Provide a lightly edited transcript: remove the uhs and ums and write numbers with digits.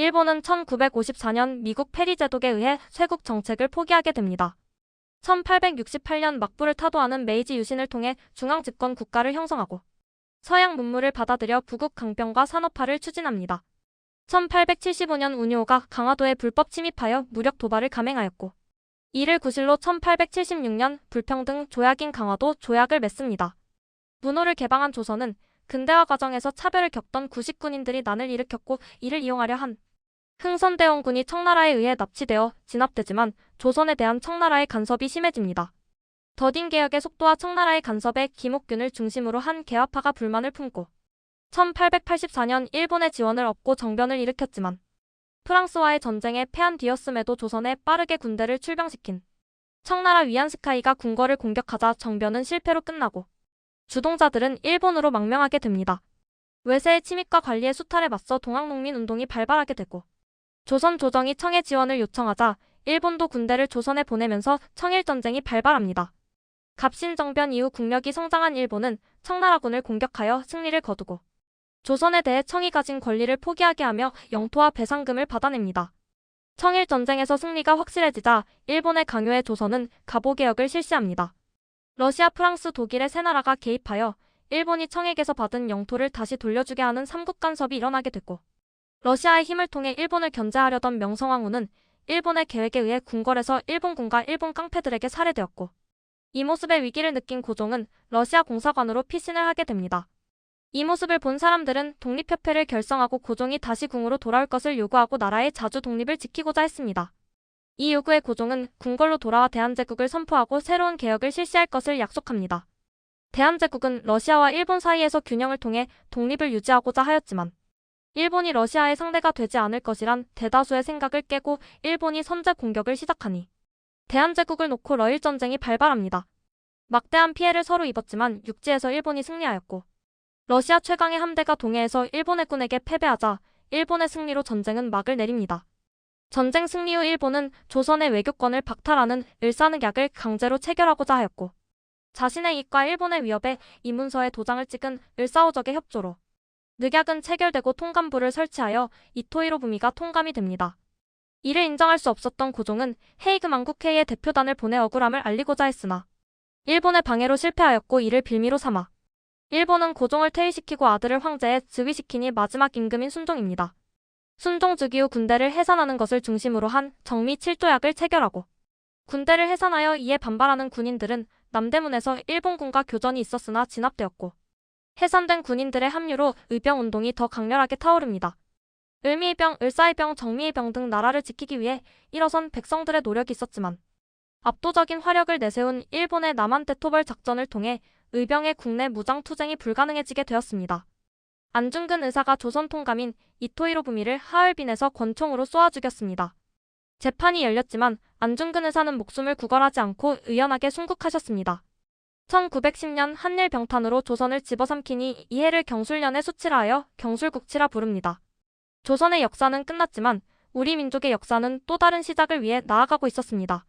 일본은 1954년 미국 페리 제독에 의해 쇄국 정책을 포기하게 됩니다. 1868년 막부를 타도하는 메이지 유신을 통해 중앙 집권 국가를 형성하고 서양 문물을 받아들여 부국 강병과 산업화를 추진합니다. 1875년 운요호가 강화도에 불법 침입하여 무력 도발을 감행하였고 이를 구실로 1876년 불평등 조약인 강화도 조약을 맺습니다. 문호를 개방한 조선은 근대화 과정에서 차별을 겪던 구식군인들이 난을 일으켰고 이를 이용하려 한 흥선대원군이 청나라에 의해 납치되어 진압되지만 조선에 대한 청나라의 간섭이 심해집니다. 더딘 개혁의 속도와 청나라의 간섭에 김옥균을 중심으로 한 개화파가 불만을 품고 1884년 일본의 지원을 얻고 정변을 일으켰지만 프랑스와의 전쟁에 패한 뒤였음에도 조선에 빠르게 군대를 출병시킨 청나라 위안스카이가 궁궐을 공격하자 정변은 실패로 끝나고 주동자들은 일본으로 망명하게 됩니다. 외세의 침입과 관리의 수탈에 맞서 동학농민운동이 발발하게 되고 조선 조정이 청해 지원을 요청하자 일본도 군대를 조선에 보내면서 청일전쟁이 발발합니다. 갑신정변 이후 국력이 성장한 일본은 청나라군을 공격하여 승리를 거두고 조선에 대해 청이 가진 권리를 포기하게 하며 영토와 배상금을 받아냅니다. 청일전쟁에서 승리가 확실해지자 일본의 강요에 조선은 갑오개혁을 실시합니다. 러시아, 프랑스, 독일의 세 나라가 개입하여 일본이 청에게서 받은 영토를 다시 돌려주게 하는 삼국 간섭이 일어나게 됐고 러시아의 힘을 통해 일본을 견제하려던 명성황후는 일본의 계획에 의해 궁궐에서 일본군과 일본 깡패들에게 살해되었고 이 모습의 위기를 느낀 고종은 러시아 공사관으로 피신을 하게 됩니다. 이 모습을 본 사람들은 독립협회를 결성하고 고종이 다시 궁으로 돌아올 것을 요구하고 나라의 자주 독립을 지키고자 했습니다. 이 요구에 고종은 궁궐로 돌아와 대한제국을 선포하고 새로운 개혁을 실시할 것을 약속합니다. 대한제국은 러시아와 일본 사이에서 균형을 통해 독립을 유지하고자 하였지만 일본이 러시아의 상대가 되지 않을 것이란 대다수의 생각을 깨고 일본이 선제 공격을 시작하니 대한제국을 놓고 러일전쟁이 발발합니다. 막대한 피해를 서로 입었지만 육지에서 일본이 승리하였고 러시아 최강의 함대가 동해에서 일본 해군에게 패배하자 일본의 승리로 전쟁은 막을 내립니다. 전쟁 승리 후 일본은 조선의 외교권을 박탈하는 을사늑약을 강제로 체결하고자 하였고 자신의 이익과 일본의 위협에 이 문서에 도장을 찍은 을사오적의 협조로 늑약은 체결되고 통감부를 설치하여 이토히로부미가 통감이 됩니다. 이를 인정할 수 없었던 고종은 헤이그 만국회의에 대표단을 보내 억울함을 알리고자 했으나 일본의 방해로 실패하였고 이를 빌미로 삼아 일본은 고종을 퇴위시키고 아들을 황제에 즉위시키니 마지막 임금인 순종입니다. 순종 즉위 후 군대를 해산하는 것을 중심으로 한 정미 7조약을 체결하고 군대를 해산하여 이에 반발하는 군인들은 남대문에서 일본군과 교전이 있었으나 진압되었고 해산된 군인들의 합류로 의병운동이 더 강렬하게 타오릅니다. 을미의병, 을사의병, 정미의병 등 나라를 지키기 위해 일어선 백성들의 노력이 있었지만 압도적인 화력을 내세운 일본의 남한대토벌 작전을 통해 의병의 국내 무장투쟁이 불가능해지게 되었습니다. 안중근 의사가 조선 통감인 이토히로부미를 하얼빈에서 권총으로 쏘아 죽였습니다. 재판이 열렸지만 안중근 의사는 목숨을 구걸하지 않고 의연하게 순국하셨습니다. 1910년 한일 병탄으로 조선을 집어삼키니 이 해를 경술년에 수치라하여 경술국치라 부릅니다. 조선의 역사는 끝났지만 우리 민족의 역사는 또 다른 시작을 위해 나아가고 있었습니다.